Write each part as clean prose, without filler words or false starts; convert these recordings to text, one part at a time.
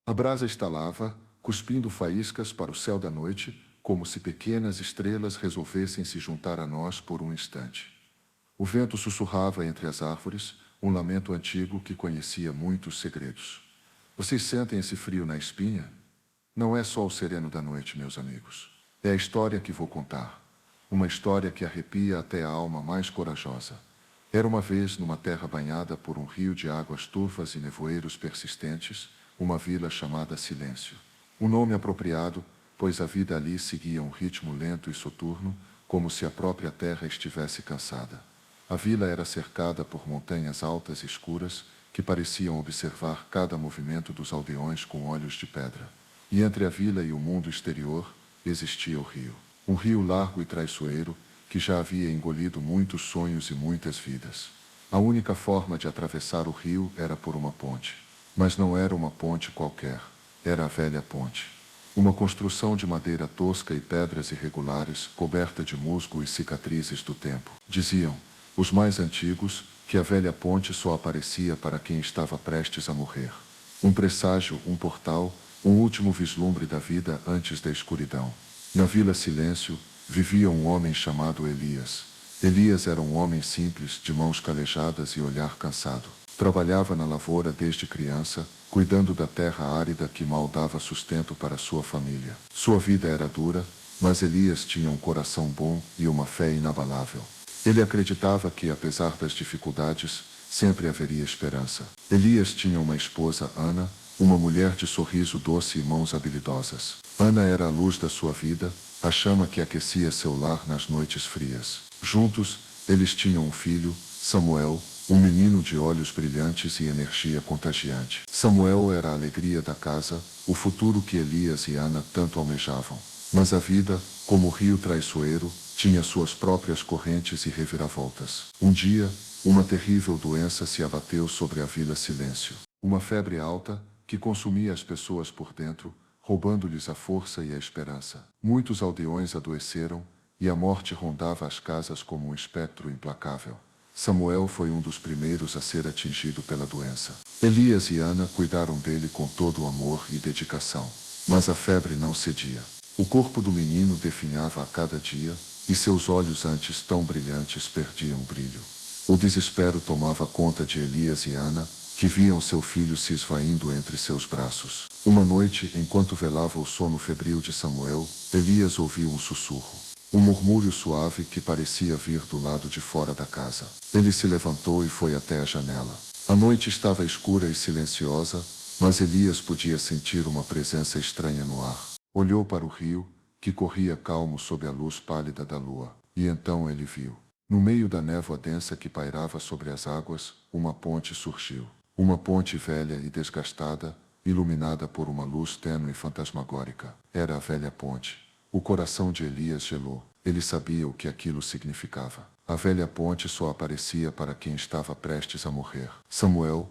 A brasa estalava, cuspindo faíscas para o céu da noite, como se pequenas estrelas resolvessem se juntar a nós por um instante. O vento sussurrava entre as árvores, um lamento antigo que conhecia muitos segredos. Vocês sentem esse frio na espinha? Não é só o sereno da noite, meus amigos. É a história que vou contar. Uma história que arrepia até a alma mais corajosa. Era uma vez, numa terra banhada por um rio de águas turvas e nevoeiros persistentes, uma vila chamada Silêncio. Um nome apropriado, pois a vida ali seguia um ritmo lento e soturno, como se a própria terra estivesse cansada. A vila era cercada por montanhas altas e escuras, que pareciam observar cada movimento dos aldeões com olhos de pedra. E entre a vila e o mundo exterior, existia o rio. Um rio largo e traiçoeiro, que já havia engolido muitos sonhos e muitas vidas. A única forma de atravessar o rio era por uma ponte. Mas não era uma ponte qualquer, era a velha ponte. Uma construção de madeira tosca e pedras irregulares, coberta de musgo e cicatrizes do tempo. Diziam os mais antigos que a velha ponte só aparecia para quem estava prestes a morrer. Um presságio, um portal, um último vislumbre da vida antes da escuridão. Na Vila Silêncio, vivia um homem chamado Elias. Elias era um homem simples, de mãos calejadas e olhar cansado. Trabalhava na lavoura desde criança, cuidando da terra árida que mal dava sustento para sua família. Sua vida era dura, mas Elias tinha um coração bom e uma fé inabalável. Ele acreditava que, apesar das dificuldades, sempre haveria esperança. Elias tinha uma esposa, Ana, uma mulher de sorriso doce e mãos habilidosas. Ana era a luz da sua vida, a chama que aquecia seu lar nas noites frias. Juntos, eles tinham um filho, Samuel, um menino de olhos brilhantes e energia contagiante. Samuel era a alegria da casa, o futuro que Elias e Ana tanto almejavam. Mas a vida, como o rio traiçoeiro, tinha suas próprias correntes e reviravoltas. Um dia, uma terrível doença se abateu sobre a Vila Silêncio. Uma febre alta, que consumia as pessoas por dentro, roubando-lhes a força e a esperança. Muitos aldeões adoeceram, e a morte rondava as casas como um espectro implacável. Samuel foi um dos primeiros a ser atingido pela doença. Elias e Ana cuidaram dele com todo o amor e dedicação. Mas a febre não cedia. O corpo do menino definhava a cada dia, e seus olhos antes tão brilhantes perdiam o brilho. O desespero tomava conta de Elias e Ana, que viam seu filho se esvaindo entre seus braços. Uma noite, enquanto velava o sono febril de Samuel, Elias ouviu um sussurro. Um murmúrio suave que parecia vir do lado de fora da casa. Ele se levantou e foi até a janela. A noite estava escura e silenciosa, mas Elias podia sentir uma presença estranha no ar. Olhou para o rio, que corria calmo sob a luz pálida da lua, e então ele viu. No meio da névoa densa que pairava sobre as águas, uma ponte surgiu. Uma ponte velha e desgastada, iluminada por uma luz tênue e fantasmagórica. Era a velha ponte. O coração de Elias gelou. Ele sabia o que aquilo significava. A velha ponte só aparecia para quem estava prestes a morrer. Samuel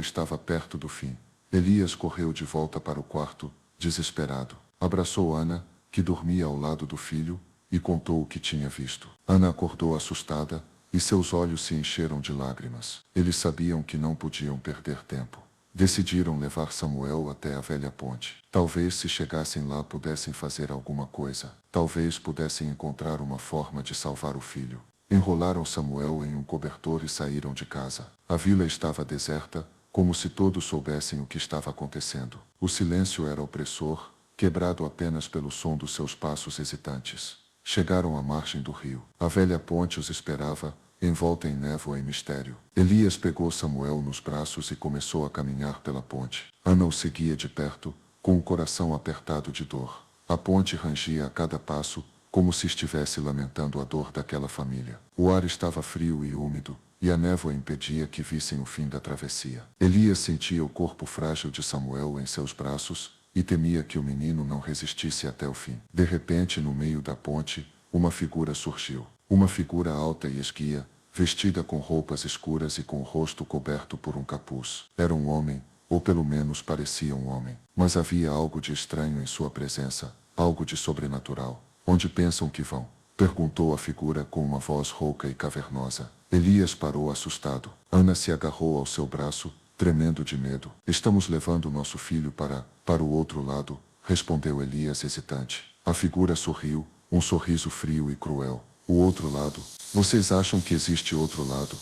estava perto do fim. Elias correu de volta para o quarto, desesperado. Abraçou Ana, que dormia ao lado do filho, e contou o que tinha visto. Ana acordou assustada, e seus olhos se encheram de lágrimas. Eles sabiam que não podiam perder tempo. Decidiram levar Samuel até a velha ponte. Talvez se chegassem lá pudessem fazer alguma coisa. Talvez pudessem encontrar uma forma de salvar o filho. Enrolaram Samuel em um cobertor e saíram de casa. A vila estava deserta, como se todos soubessem o que estava acontecendo. O silêncio era opressor, quebrado apenas pelo som dos seus passos hesitantes. Chegaram à margem do rio. A velha ponte os esperava, envolta em névoa e mistério. Elias pegou Samuel nos braços e começou a caminhar pela ponte. Ana o seguia de perto, com o coração apertado de dor. A ponte rangia a cada passo, como se estivesse lamentando a dor daquela família. O ar estava frio e úmido, e a névoa impedia que vissem o fim da travessia. Elias sentia o corpo frágil de Samuel em seus braços, e temia que o menino não resistisse até o fim. De repente, no meio da ponte, uma figura surgiu. Uma figura alta e esguia, vestida com roupas escuras e com o rosto coberto por um capuz. Era um homem, ou pelo menos parecia um homem. Mas havia algo de estranho em sua presença, algo de sobrenatural. Onde pensam que vão? Perguntou a figura com uma voz rouca e cavernosa. Elias parou assustado. Ana se agarrou ao seu braço, tremendo de medo. Estamos levando nosso filho para o outro lado, respondeu Elias hesitante. A figura sorriu, um sorriso frio e cruel. O outro lado? Vocês acham que existe outro lado?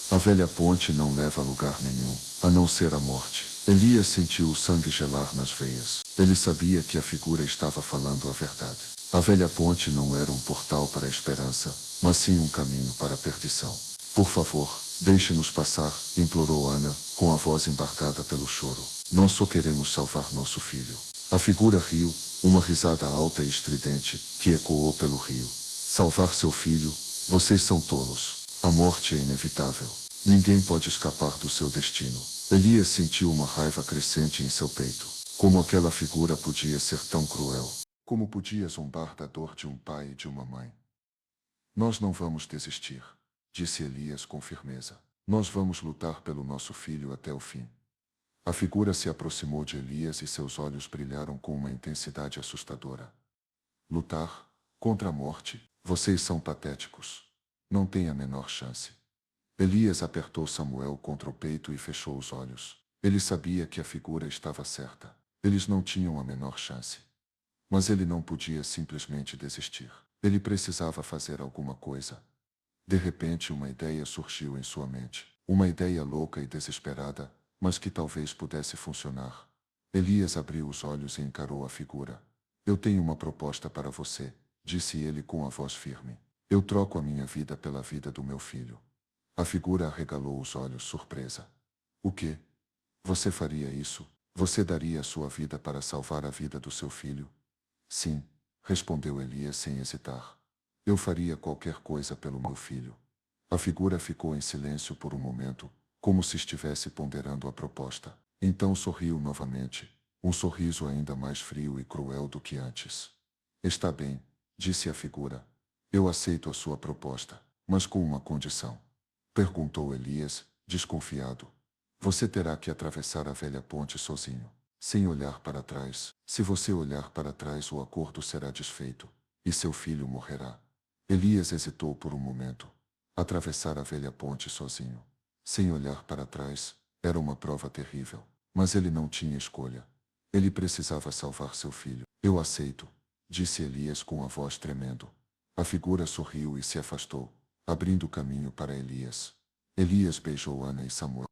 A velha ponte não leva a lugar nenhum, a não ser a morte. Elias sentiu o sangue gelar nas veias. Ele sabia que a figura estava falando a verdade. A velha ponte não era um portal para a esperança, mas sim um caminho para a perdição. Por favor, deixe-nos passar, implorou Ana, com a voz embargada pelo choro. Nós só queremos salvar nosso filho. A figura riu, uma risada alta e estridente, que ecoou pelo rio. Salvar seu filho? Vocês são tolos. A morte é inevitável. Ninguém pode escapar do seu destino. Elias sentiu uma raiva crescente em seu peito. Como aquela figura podia ser tão cruel? Como podia zombar da dor de um pai e de uma mãe? Nós não vamos desistir, disse Elias com firmeza. Nós vamos lutar pelo nosso filho até o fim. A figura se aproximou de Elias e seus olhos brilharam com uma intensidade assustadora. Lutar? Contra a morte? Vocês são patéticos. Não têm a menor chance. Elias apertou Samuel contra o peito e fechou os olhos. Ele sabia que a figura estava certa. Eles não tinham a menor chance. Mas ele não podia simplesmente desistir. Ele precisava fazer alguma coisa. De repente, uma ideia surgiu em sua mente. Uma ideia louca e desesperada, mas que talvez pudesse funcionar. Elias abriu os olhos e encarou a figura. Eu tenho uma proposta para você, disse ele com a voz firme. Eu troco a minha vida pela vida do meu filho. A figura arregalou os olhos, surpresa. O quê? Você faria isso? Você daria a sua vida para salvar a vida do seu filho? Sim, respondeu Elias sem hesitar. Eu faria qualquer coisa pelo meu filho. A figura ficou em silêncio por um momento, como se estivesse ponderando a proposta. Então sorriu novamente, um sorriso ainda mais frio e cruel do que antes. Está bem, disse a figura. Eu aceito a sua proposta, mas com uma condição. Perguntou Elias, desconfiado. Você terá que atravessar a velha ponte sozinho, sem olhar para trás. Se você olhar para trás, o acordo será desfeito, e seu filho morrerá. Elias hesitou por um momento. Atravessar a velha ponte sozinho, sem olhar para trás, era uma prova terrível. Mas ele não tinha escolha. Ele precisava salvar seu filho. Eu aceito, disse Elias com a voz tremendo. A figura sorriu e se afastou, abrindo caminho para Elias. Elias beijou Ana e Samuel,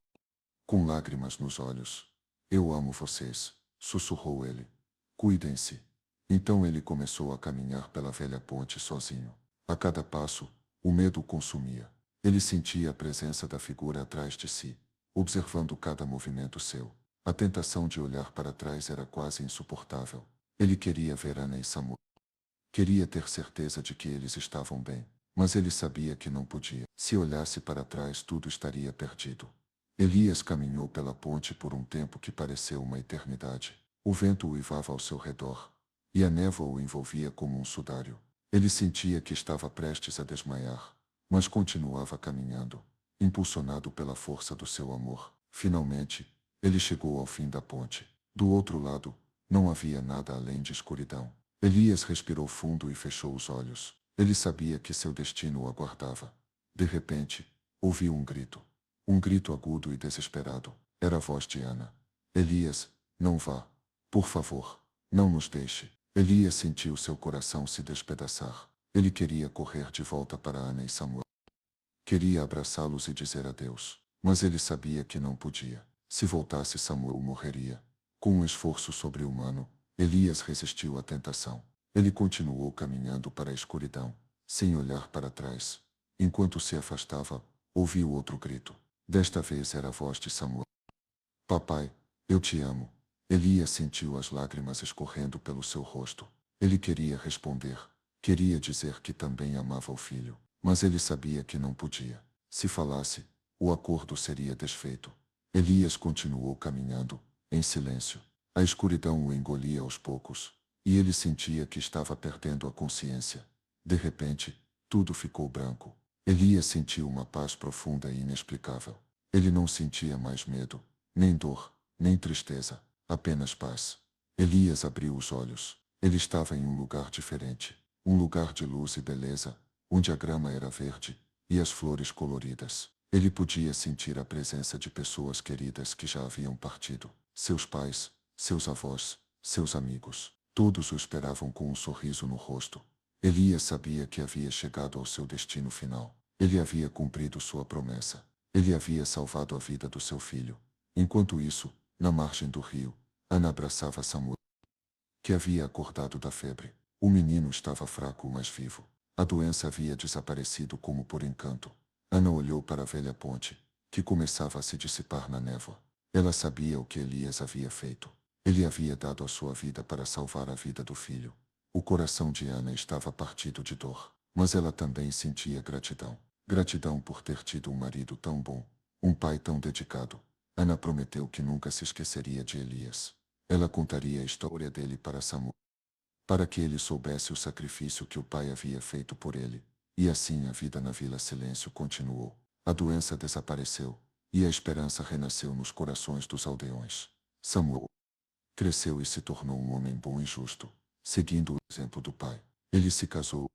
com lágrimas nos olhos. Eu amo vocês, sussurrou ele. Cuidem-se. Então ele começou a caminhar pela velha ponte sozinho. A cada passo, o medo o consumia. Ele sentia a presença da figura atrás de si, observando cada movimento seu. A tentação de olhar para trás era quase insuportável. Ele queria ver Ana e Samuel. Queria ter certeza de que eles estavam bem, mas ele sabia que não podia. Se olhasse para trás, tudo estaria perdido. Elias caminhou pela ponte por um tempo que pareceu uma eternidade. O vento uivava ao seu redor, e a névoa o envolvia como um sudário. Ele sentia que estava prestes a desmaiar, mas continuava caminhando, impulsionado pela força do seu amor. Finalmente, ele chegou ao fim da ponte. Do outro lado, não havia nada além de escuridão. Elias respirou fundo e fechou os olhos. Ele sabia que seu destino o aguardava. De repente, ouviu um grito. Um grito agudo e desesperado. Era a voz de Ana. Elias, não vá. Por favor, não nos deixe. Elias sentiu seu coração se despedaçar. Ele queria correr de volta para Ana e Samuel. Queria abraçá-los e dizer adeus. Mas ele sabia que não podia. Se voltasse, Samuel morreria. Com um esforço sobre-humano, Elias resistiu à tentação. Ele continuou caminhando para a escuridão, sem olhar para trás. Enquanto se afastava, ouviu outro grito. Desta vez era a voz de Samuel. Papai, eu te amo. Elias sentiu as lágrimas escorrendo pelo seu rosto. Ele queria responder. Queria dizer que também amava o filho. Mas ele sabia que não podia. Se falasse, o acordo seria desfeito. Elias continuou caminhando, em silêncio. A escuridão o engolia aos poucos, e ele sentia que estava perdendo a consciência. De repente, tudo ficou branco. Elias sentiu uma paz profunda e inexplicável. Ele não sentia mais medo, nem dor, nem tristeza, apenas paz. Elias abriu os olhos. Ele estava em um lugar diferente, um lugar de luz e beleza, onde a grama era verde e as flores coloridas. Ele podia sentir a presença de pessoas queridas que já haviam partido. Seus pais, seus avós, seus amigos. Todos o esperavam com um sorriso no rosto. Elias sabia que havia chegado ao seu destino final. Ele havia cumprido sua promessa. Ele havia salvado a vida do seu filho. Enquanto isso, na margem do rio, Ana abraçava Samuel, que havia acordado da febre. O menino estava fraco, mas vivo. A doença havia desaparecido como por encanto. Ana olhou para a velha ponte, que começava a se dissipar na névoa. Ela sabia o que Elias havia feito. Ele havia dado a sua vida para salvar a vida do filho. O coração de Ana estava partido de dor, mas ela também sentia gratidão. Gratidão por ter tido um marido tão bom, um pai tão dedicado. Ana prometeu que nunca se esqueceria de Elias. Ela contaria a história dele para Samuel, para que ele soubesse o sacrifício que o pai havia feito por ele. E assim a vida na Vila Silêncio continuou. A doença desapareceu, e a esperança renasceu nos corações dos aldeões. Samuel cresceu e se tornou um homem bom e justo, seguindo o exemplo do pai. Ele se casou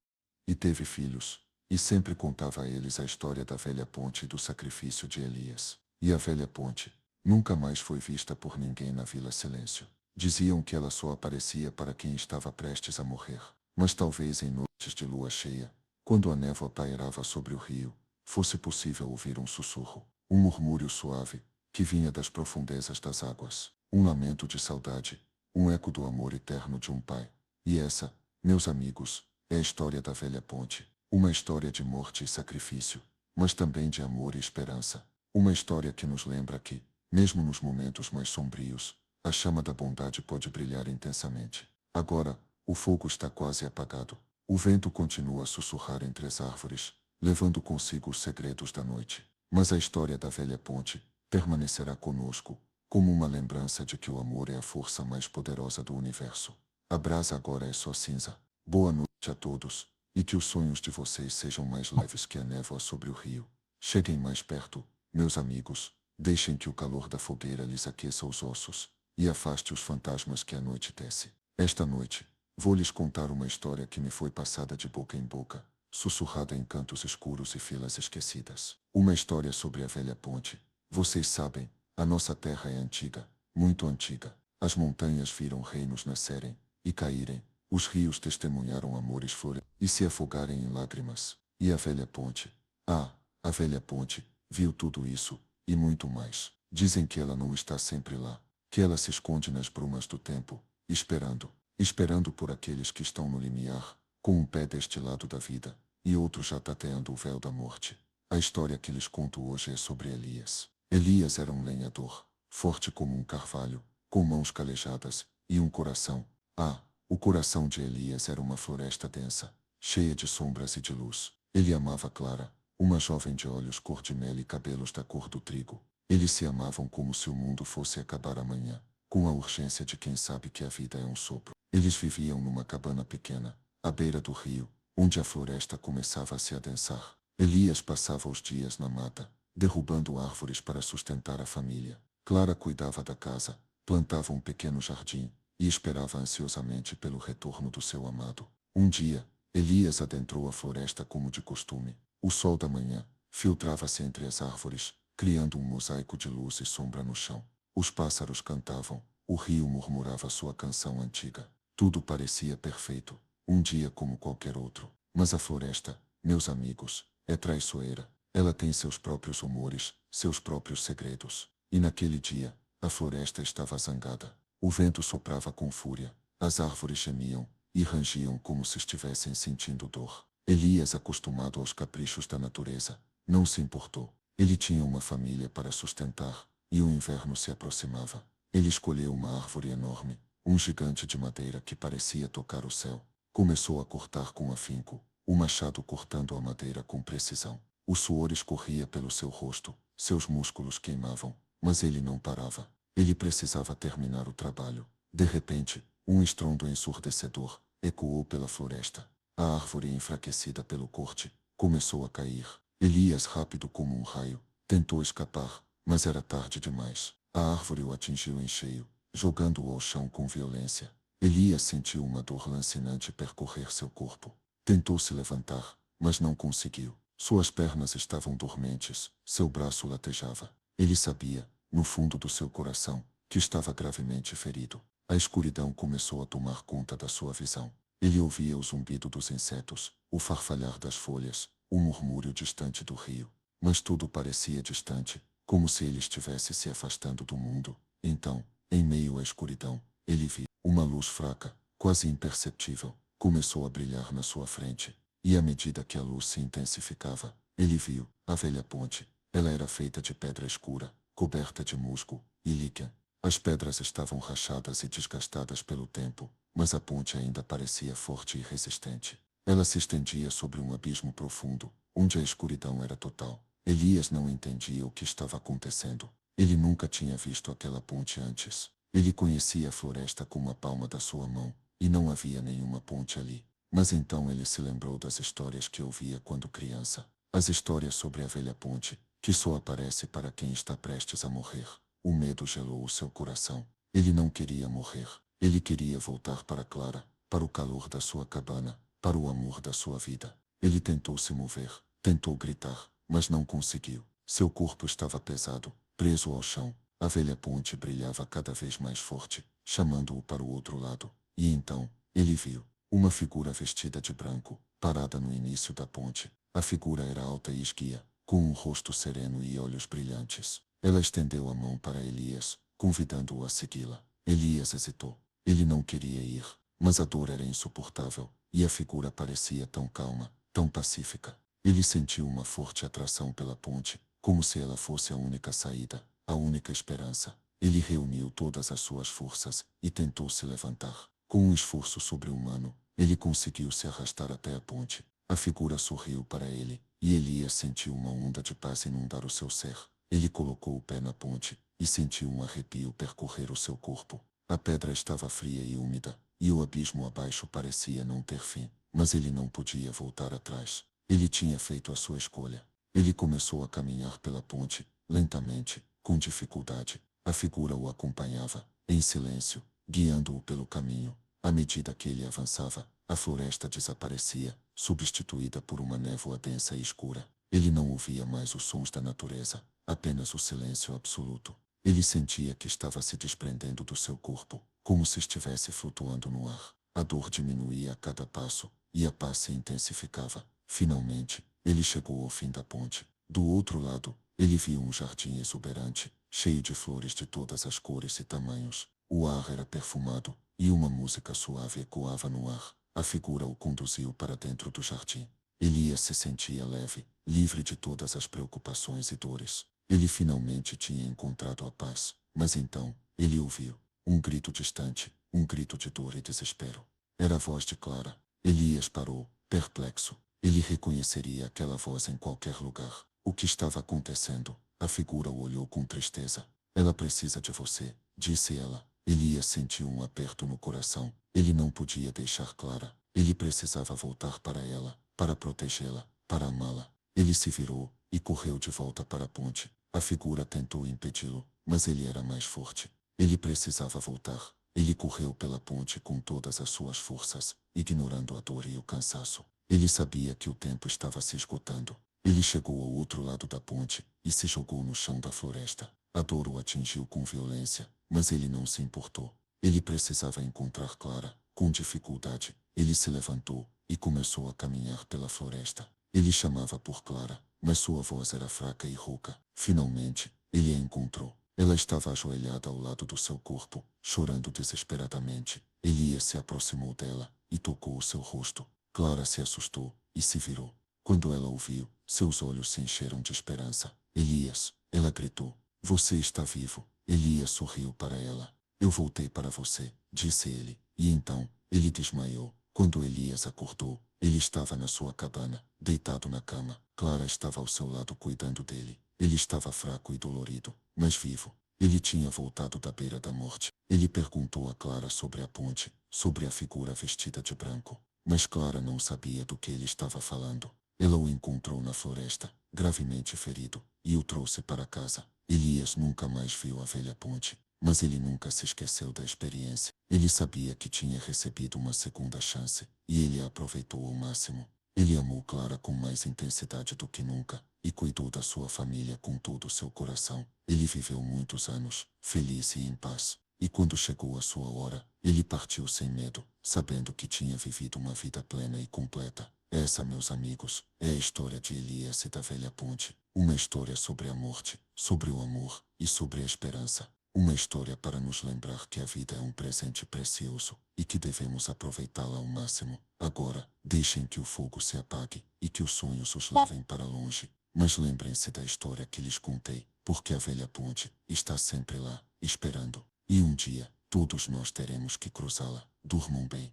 e teve filhos, e sempre contava a eles a história da velha ponte e do sacrifício de Elias. E a velha ponte nunca mais foi vista por ninguém na Vila Silêncio. Diziam que ela só aparecia para quem estava prestes a morrer. Mas talvez em noites de lua cheia, quando a névoa pairava sobre o rio, fosse possível ouvir um sussurro, um murmúrio suave, que vinha das profundezas das águas, um lamento de saudade, um eco do amor eterno de um pai. E essa, meus amigos, é a história da velha ponte. Uma história de morte e sacrifício, mas também de amor e esperança. Uma história que nos lembra que, mesmo nos momentos mais sombrios, a chama da bondade pode brilhar intensamente. Agora, o fogo está quase apagado. O vento continua a sussurrar entre as árvores, levando consigo os segredos da noite. Mas a história da velha ponte permanecerá conosco, como uma lembrança de que o amor é a força mais poderosa do universo. A brasa agora é só cinza. Boa noite a todos, e que os sonhos de vocês sejam mais leves que a névoa sobre o rio. Cheguem mais perto, meus amigos, deixem que o calor da fogueira lhes aqueça os ossos, e afaste os fantasmas que a noite tece. Esta noite, vou lhes contar uma história que me foi passada de boca em boca, sussurrada em cantos escuros e filas esquecidas. Uma história sobre a velha ponte. Vocês sabem, a nossa terra é antiga, muito antiga. As montanhas viram reinos nascerem e caírem. Os rios testemunharam amores flores e se afogarem em lágrimas. E a velha ponte? Ah, a velha ponte, viu tudo isso, e muito mais. Dizem que ela não está sempre lá, que ela se esconde nas brumas do tempo, esperando por aqueles que estão no limiar, com um pé deste lado da vida, e outro já tateando o véu da morte. A história que lhes conto hoje é sobre Elias. Elias era um lenhador, forte como um carvalho, com mãos calejadas, e um coração. Ah, o coração de Elias era uma floresta densa, cheia de sombras e de luz. Ele amava Clara, uma jovem de olhos cor de mel e cabelos da cor do trigo. Eles se amavam como se o mundo fosse acabar amanhã, com a urgência de quem sabe que a vida é um sopro. Eles viviam numa cabana pequena, à beira do rio, onde a floresta começava a se adensar. Elias passava os dias na mata, derrubando árvores para sustentar a família. Clara cuidava da casa, plantava um pequeno jardim, e esperava ansiosamente pelo retorno do seu amado. Um dia, Elias adentrou a floresta como de costume. O sol da manhã filtrava-se entre as árvores, criando um mosaico de luz e sombra no chão. Os pássaros cantavam, o rio murmurava sua canção antiga. Tudo parecia perfeito, um dia como qualquer outro. Mas a floresta, meus amigos, é traiçoeira. Ela tem seus próprios humores, seus próprios segredos. E naquele dia, a floresta estava zangada. O vento soprava com fúria, as árvores gemiam e rangiam como se estivessem sentindo dor. Elias, acostumado aos caprichos da natureza, não se importou. Ele tinha uma família para sustentar, e o inverno se aproximava. Ele escolheu uma árvore enorme, um gigante de madeira que parecia tocar o céu. Começou a cortar com afinco, o machado cortando a madeira com precisão. O suor escorria pelo seu rosto, seus músculos queimavam, mas ele não parava. Ele precisava terminar o trabalho. De repente, um estrondo ensurdecedor ecoou pela floresta. A árvore, enfraquecida pelo corte, começou a cair. Elias, rápido como um raio, tentou escapar, mas era tarde demais. A árvore o atingiu em cheio, jogando-o ao chão com violência. Elias sentiu uma dor lancinante percorrer seu corpo. Tentou se levantar, mas não conseguiu. Suas pernas estavam dormentes, seu braço latejava. Ele sabia, no fundo do seu coração, que estava gravemente ferido. A escuridão começou a tomar conta da sua visão. Ele ouvia o zumbido dos insetos, o farfalhar das folhas, o murmúrio distante do rio. Mas tudo parecia distante, como se ele estivesse se afastando do mundo. Então, em meio à escuridão, ele viu uma luz fraca, quase imperceptível, começou a brilhar na sua frente. E à medida que a luz se intensificava, ele viu a velha ponte. Ela era feita de pedra escura, coberta de musgo e líquen. As pedras estavam rachadas e desgastadas pelo tempo, mas a ponte ainda parecia forte e resistente. Ela se estendia sobre um abismo profundo, onde a escuridão era total. Elias não entendia o que estava acontecendo. Ele nunca tinha visto aquela ponte antes. Ele conhecia a floresta como a palma da sua mão, e não havia nenhuma ponte ali. Mas então ele se lembrou das histórias que ouvia quando criança. As histórias sobre a velha ponte, que só aparece para quem está prestes a morrer. O medo gelou o seu coração. Ele não queria morrer. Ele queria voltar para Clara, para o calor da sua cabana, para o amor da sua vida. Ele tentou se mover, tentou gritar, mas não conseguiu. Seu corpo estava pesado, preso ao chão. A velha ponte brilhava cada vez mais forte, chamando-o para o outro lado. E então, ele viu uma figura vestida de branco, parada no início da ponte. A figura era alta e esguia, com um rosto sereno e olhos brilhantes. Ela estendeu a mão para Elias, convidando-o a segui-la. Elias hesitou. Ele não queria ir, mas a dor era insuportável, e a figura parecia tão calma, tão pacífica. Ele sentiu uma forte atração pela ponte, como se ela fosse a única saída, a única esperança. Ele reuniu todas as suas forças e tentou se levantar. Com um esforço sobre-humano, ele conseguiu se arrastar até a ponte. A figura sorriu para ele, e Elias sentiu uma onda de paz inundar o seu ser. Ele colocou o pé na ponte, e sentiu um arrepio percorrer o seu corpo. A pedra estava fria e úmida, e o abismo abaixo parecia não ter fim. Mas ele não podia voltar atrás. Ele tinha feito a sua escolha. Ele começou a caminhar pela ponte, lentamente, com dificuldade. A figura o acompanhava, em silêncio, guiando-o pelo caminho. À medida que ele avançava, a floresta desaparecia, substituída por uma névoa densa e escura. Ele não ouvia mais os sons da natureza, apenas o silêncio absoluto. Ele sentia que estava se desprendendo do seu corpo, como se estivesse flutuando no ar. A dor diminuía a cada passo, e a paz se intensificava. Finalmente, ele chegou ao fim da ponte. Do outro lado, ele viu um jardim exuberante, cheio de flores de todas as cores e tamanhos. O ar era perfumado, e uma música suave ecoava no ar. A figura o conduziu para dentro do jardim. Elias se sentia leve, livre de todas as preocupações e dores. Ele finalmente tinha encontrado a paz, mas então, ele ouviu um grito distante, um grito de dor e desespero. Era a voz de Clara. Elias parou, perplexo. Ele reconheceria aquela voz em qualquer lugar. O que estava acontecendo? A figura o olhou com tristeza. Ela precisa de você, disse ela. Elias sentiu um aperto no coração. Ele não podia deixar Clara. Ele precisava voltar para ela, para protegê-la, para amá-la. Ele se virou e correu de volta para a ponte. A figura tentou impedi-lo, mas ele era mais forte. Ele precisava voltar. Ele correu pela ponte com todas as suas forças, ignorando a dor e o cansaço. Ele sabia que o tempo estava se esgotando. Ele chegou ao outro lado da ponte e se jogou no chão da floresta. A dor o atingiu com violência, mas ele não se importou. Ele precisava encontrar Clara. Com dificuldade, ele se levantou e começou a caminhar pela floresta. Ele chamava por Clara, mas sua voz era fraca e rouca. Finalmente, ele a encontrou. Ela estava ajoelhada ao lado do seu corpo, chorando desesperadamente. Elias se aproximou dela e tocou o seu rosto. Clara se assustou e se virou. Quando ela o viu, seus olhos se encheram de esperança. Elias, ela gritou. Você está vivo. Elias sorriu para ela. Eu voltei para você, disse ele. E então, ele desmaiou. Quando Elias acordou, ele estava na sua cabana, deitado na cama. Clara estava ao seu lado cuidando dele. Ele estava fraco e dolorido, mas vivo. Ele tinha voltado da beira da morte. Ele perguntou a Clara sobre a ponte, sobre a figura vestida de branco. Mas Clara não sabia do que ele estava falando. Ela o encontrou na floresta, gravemente ferido, e o trouxe para casa. Elias nunca mais viu a velha ponte, mas ele nunca se esqueceu da experiência. Ele sabia que tinha recebido uma segunda chance, e ele a aproveitou ao máximo. Ele amou Clara com mais intensidade do que nunca, e cuidou da sua família com todo o seu coração. Ele viveu muitos anos, feliz e em paz. E quando chegou a sua hora, ele partiu sem medo, sabendo que tinha vivido uma vida plena e completa. Essa, meus amigos, é a história de Elias e da Velha Ponte. Uma história sobre a morte, sobre o amor e sobre a esperança. Uma história para nos lembrar que a vida é um presente precioso e que devemos aproveitá-la ao máximo. Agora, deixem que o fogo se apague e que os sonhos os levem para longe. Mas lembrem-se da história que lhes contei, porque a Velha Ponte está sempre lá, esperando. E um dia, todos nós teremos que cruzá-la. Durmam bem.